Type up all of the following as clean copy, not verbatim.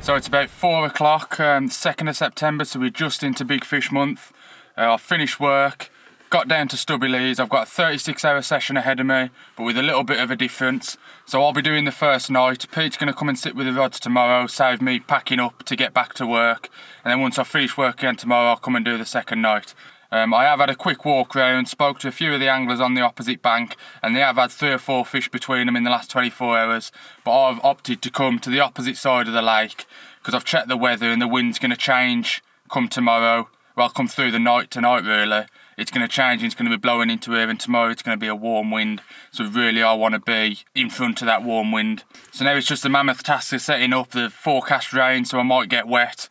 So it's about 4 o'clock, 2nd of September, so we're just into Big Fish month. I've finished work, got down to Stubby Leas. I've got a 36-hour session ahead of me, but with a little bit of a difference. So I'll be doing the first night. Pete's going to come and sit with the rods tomorrow, save me packing up to get back to work. And then once I finish work again tomorrow, I'll come and do the second night. I have had a quick walk round, spoke to a few of the anglers on the opposite bank, and they have had 3 or 4 fish between them in the last 24 hours. But I've opted to come to the opposite side of the lake because I've checked the weather and the wind's going to change come tomorrow. Well, come through the night tonight really. It's going to change and it's going to be blowing into here, and tomorrow it's going to be a warm wind. So really I want to be in front of that warm wind. So now it's just a mammoth task of setting up the forecast rain, so I might get wet,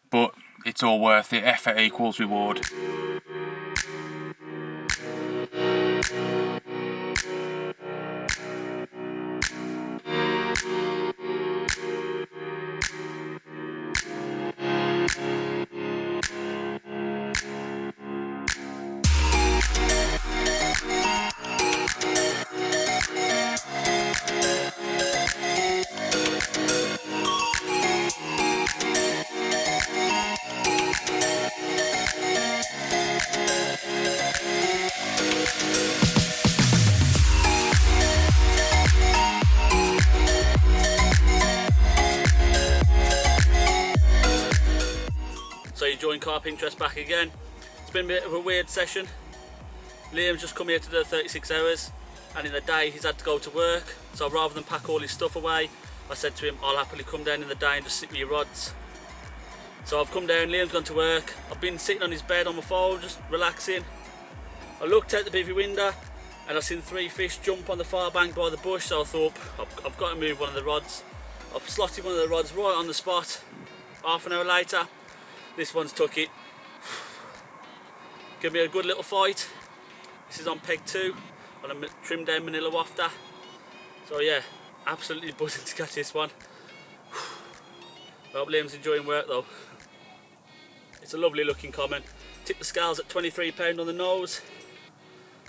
but it's all worth it. Effort equals reward. So you join Carp Interest back again. It's been a bit of a weird session. Liam's just come here to do 36 hours, and in the day he's had to go to work, so rather than pack all his stuff away, I said to him I'll happily come down in the day and just sit with your rods. So I've come down, Liam's gone to work, I've been sitting on his bed on my phone just relaxing. I looked out the bivvy window and I seen 3 fish jump on the far bank by the bush, so I thought I've got to move one of the rods. I've slotted one of the rods right on the spot. Half an hour later, this one's took it. Give me a good little fight. This is on peg 2 on a trimmed down manila wafter. So yeah, absolutely buzzing to catch this one. I hope Liam's enjoying work though. It's a lovely looking common. Tipped the scales at 23 pound on the nose.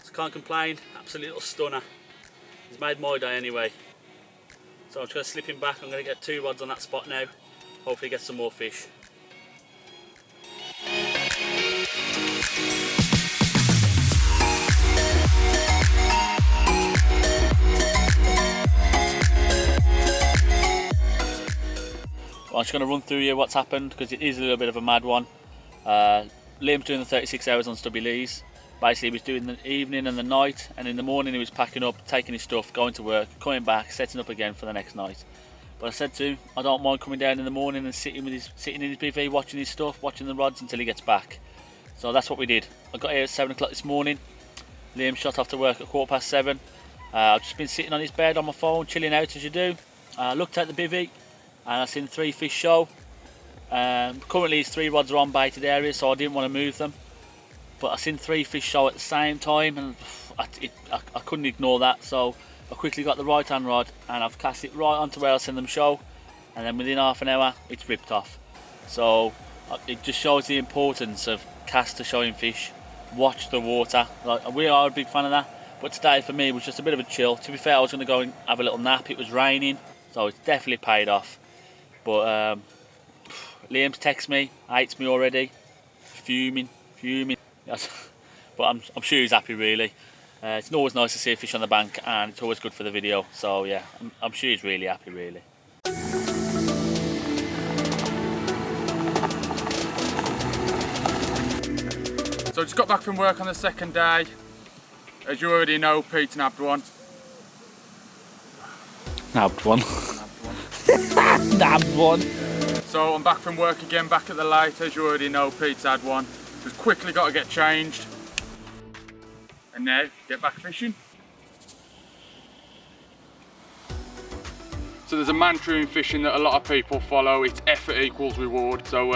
So can't complain, absolute little stunner. He's made my day anyway. So I'm just going to slip him back. I'm going to get 2 rods on that spot now. Hopefully get some more fish. Well, I'm just going to run through here what's happened because it is a little bit of a mad one. Liam's doing the 36 hours on Stubby Leas. Basically he was doing the evening and the night, and in the morning he was packing up, taking his stuff, going to work, coming back, setting up again for the next night. But I said to him, I don't mind coming down in the morning and sitting in his bivvy, watching his stuff, watching the rods until he gets back. So that's what we did. I got here at 7 o'clock this morning. Liam shot off to work at 7:15. I've just been sitting on his bed on my phone, chilling out as you do. Looked at the bivvy and I seen 3 fish show. Currently his 3 rods are on baited areas, so I didn't want to move them. But I seen 3 fish show at the same time, and I couldn't ignore that. So I quickly got the right hand rod and I've cast it right onto where I seen them show, and then within half an hour it's ripped off. So it just shows the importance of cast to showing fish. Watch the water. Like, we are a big fan of that, but today for me was just a bit of a chill. To be fair, I was going to go and have a little nap. It was raining, so it's definitely paid off. But Liam's texted me, hates me already, fuming. Yes. But I'm sure he's happy really. It's always nice to see a fish on the bank, and it's always good for the video. So yeah, I'm sure he's really happy really. So I just got back from work on the second day. As you already know, Pete nabbed one. Nabbed one. Nabbed one. So I'm back from work again, back at the light. As you already know, Pete's had one. Just quickly got to get changed. And now, get back fishing. So there's a mantra in fishing that a lot of people follow. It's effort equals reward. So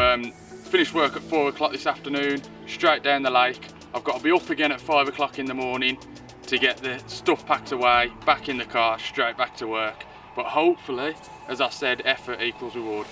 finished work at 4 o'clock this afternoon, straight down the lake. I've got to be up again at 5 o'clock in the morning to get the stuff packed away, back in the car, straight back to work. But hopefully, as I said, effort equals reward.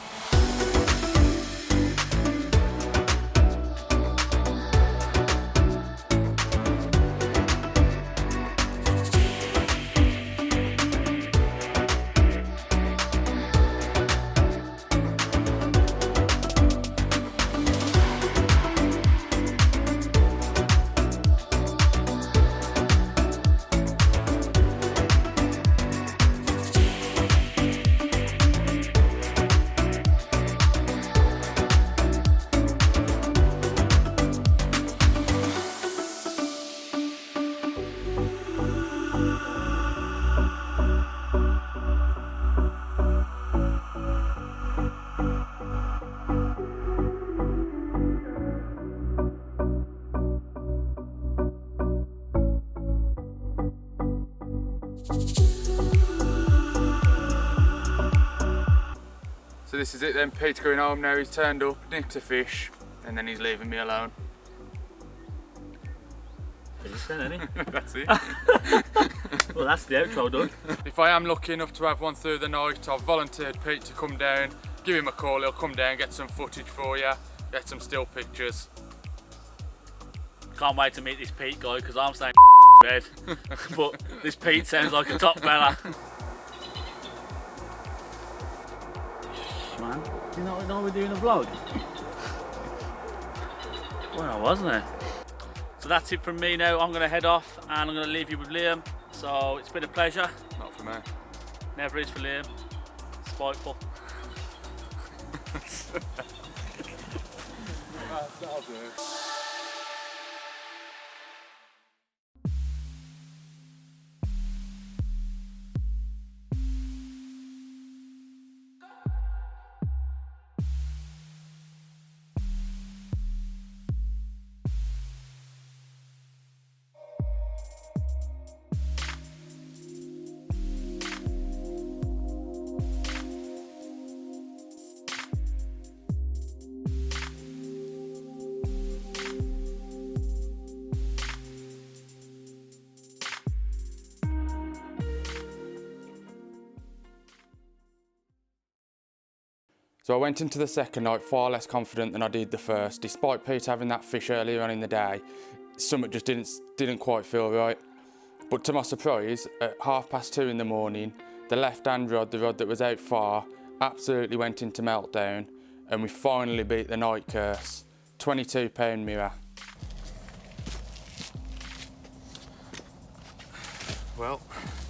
So this is it then, Pete's going home now, he's turned up, nicked a fish, and then he's leaving me alone. Finished then, ain't he? That's it. Well, that's the outro done. If I am lucky enough to have one through the night, I've volunteered Pete to come down, give him a call, he'll come down, get some footage for you, get some still pictures. Can't wait to meet this Pete guy because I'm staying bed. But this Pete sounds like a top fella. Man, you know we're doing a vlog? Well, wasn't it? So that's it from me now. I'm going to head off and I'm going to leave you with Liam. So it's been a pleasure. Not for me. Never is for Liam. Spiteful. That'll do. So I went into the second night far less confident than I did the first. Despite Pete having that fish earlier on in the day, something just didn't quite feel right. But to my surprise, at 2:30 in the morning, the left-hand rod, the rod that was out far, absolutely went into meltdown, and we finally beat the night curse. 22-pound mirror. Well,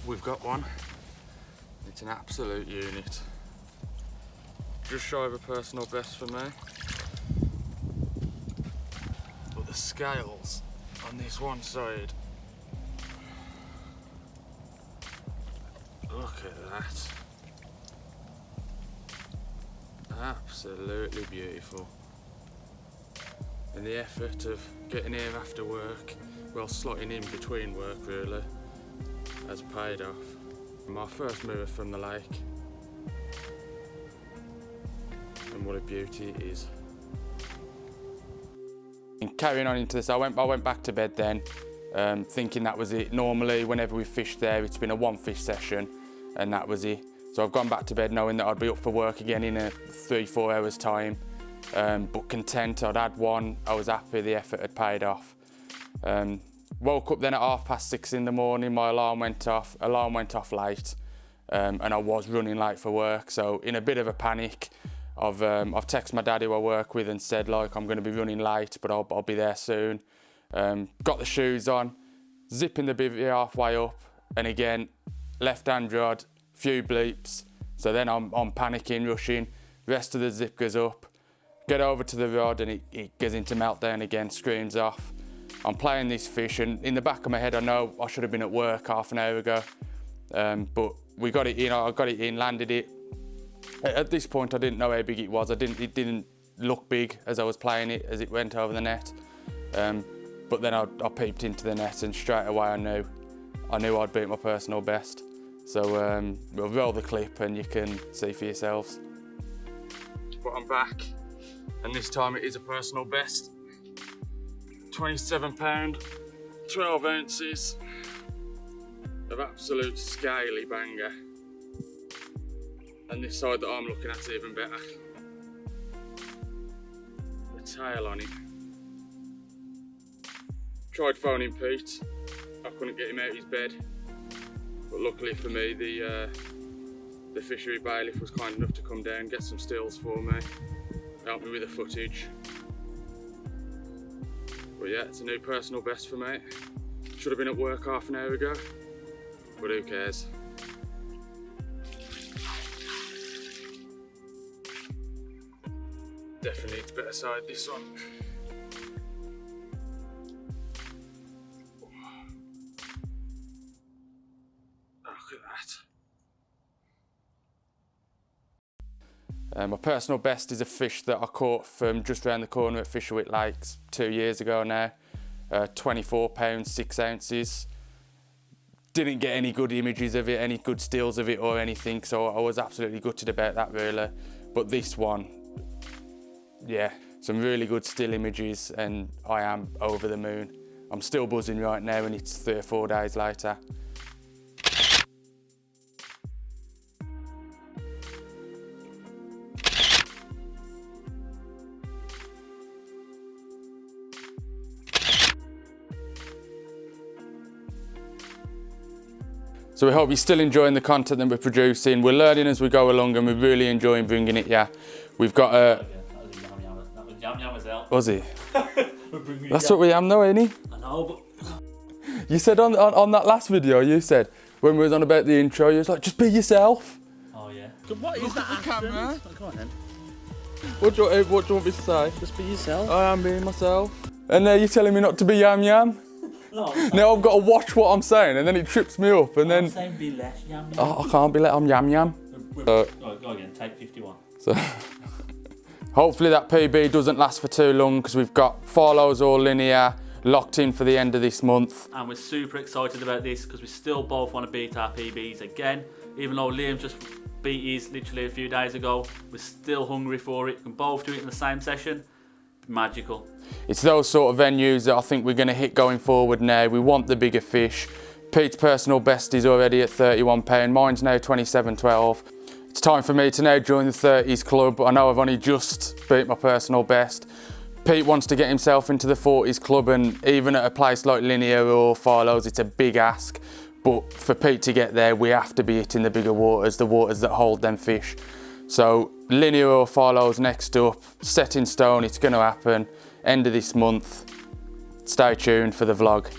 we've got one. It's an absolute unit. Just shy of a personal best for me. But the scales on this one side, look at that. Absolutely beautiful. And the effort of getting here after work, well, slotting in between work really, has paid off. My first mirror from the lake. And what a beauty it is. And carrying on into this, I went back to bed then, thinking that was it. Normally, whenever we fished there, it's been a one fish session, and that was it. So I've gone back to bed knowing that I'd be up for work again in a 3-4 hours time, but content. I'd had one, I was happy, the effort had paid off. Woke up then at 6:30 in the morning, my alarm went off late, and I was running late for work. So in a bit of a panic, I've texted my dad who I work with and said, like, I'm going to be running late, but I'll be there soon. Got the shoes on, zipping the bivvy halfway up, and again, left-hand rod, few bleeps. So then I'm panicking, rushing, rest of the zip goes up, get over to the rod, and it goes into meltdown again, screams off. I'm playing this fish, and in the back of my head, I know I should have been at work half an hour ago, but we got it in, I got it in, landed it. At this point, I didn't know how big it was. It didn't look big as I was playing it, as it went over the net. But then I peeped into the net, and straight away I knew I'd beat my personal best. So we'll roll the clip, and you can see for yourselves. But I'm back, and this time it is a personal best. 27 pound, 12 ounces of absolute scaly banger. And this side that I'm looking at's even better. The tail on it. Tried phoning Pete, I couldn't get him out of his bed. But luckily for me, the fishery bailiff was kind enough to come down, get some stills for me, help me with the footage. But yeah, it's a new personal best for me. Should have been at work half an hour ago, but who cares? Definitely it's better side this one. Look at that. My personal best is a fish that I caught from just around the corner at Fisherwick Lakes 2 years ago now. 24 pounds, 6 ounces. Didn't get any good images of it, any good stills of it or anything, so I was absolutely gutted about that really. but this one, yeah, some really good still images, and I am over the moon. I'm still buzzing right now, and it's 3 or 4 days later. So we hope you're still enjoying the content that we're producing. We're learning as we go along, and we're really enjoying bringing it, yeah. We've got a... That was Yam Yam as well. Was he? That's what we am though, ain't he? I know, but... You said on that last video, you said, when we was on about the intro, you was like, just be yourself. Oh yeah. So what is that camera? Oh, come on then. What do you want me to say? Just be yourself. I am being myself. And now you're telling me not to be Yam Yam? No, Now I've got to watch what I'm saying, and then it trips me up, and then... I'm saying be less Yam Yam. Oh, I can't be let, I'm Yam Yam. Go again, take 51. So hopefully that PB doesn't last for too long, because we've got follows all linear, locked in for the end of this month. And we're super excited about this, because we still both want to beat our PBs again. Even though Liam just beat his literally a few days ago, we're still hungry for it. We can both do it in the same session. Magical. It's those sort of venues that I think we're going to hit going forward now. We want the bigger fish. Pete's personal best is already at £31. Mine's now 27.12. It's time for me to now join the 30s club. I know I've only just beat my personal best. Pete wants to get himself into the 40s club, and even at a place like Linear or Farlow's, it's a big ask. But for Pete to get there, we have to be hitting the bigger waters, the waters that hold them fish. So Linear or Farlow's next up, set in stone, it's going to happen. End of this month. Stay tuned for the vlog.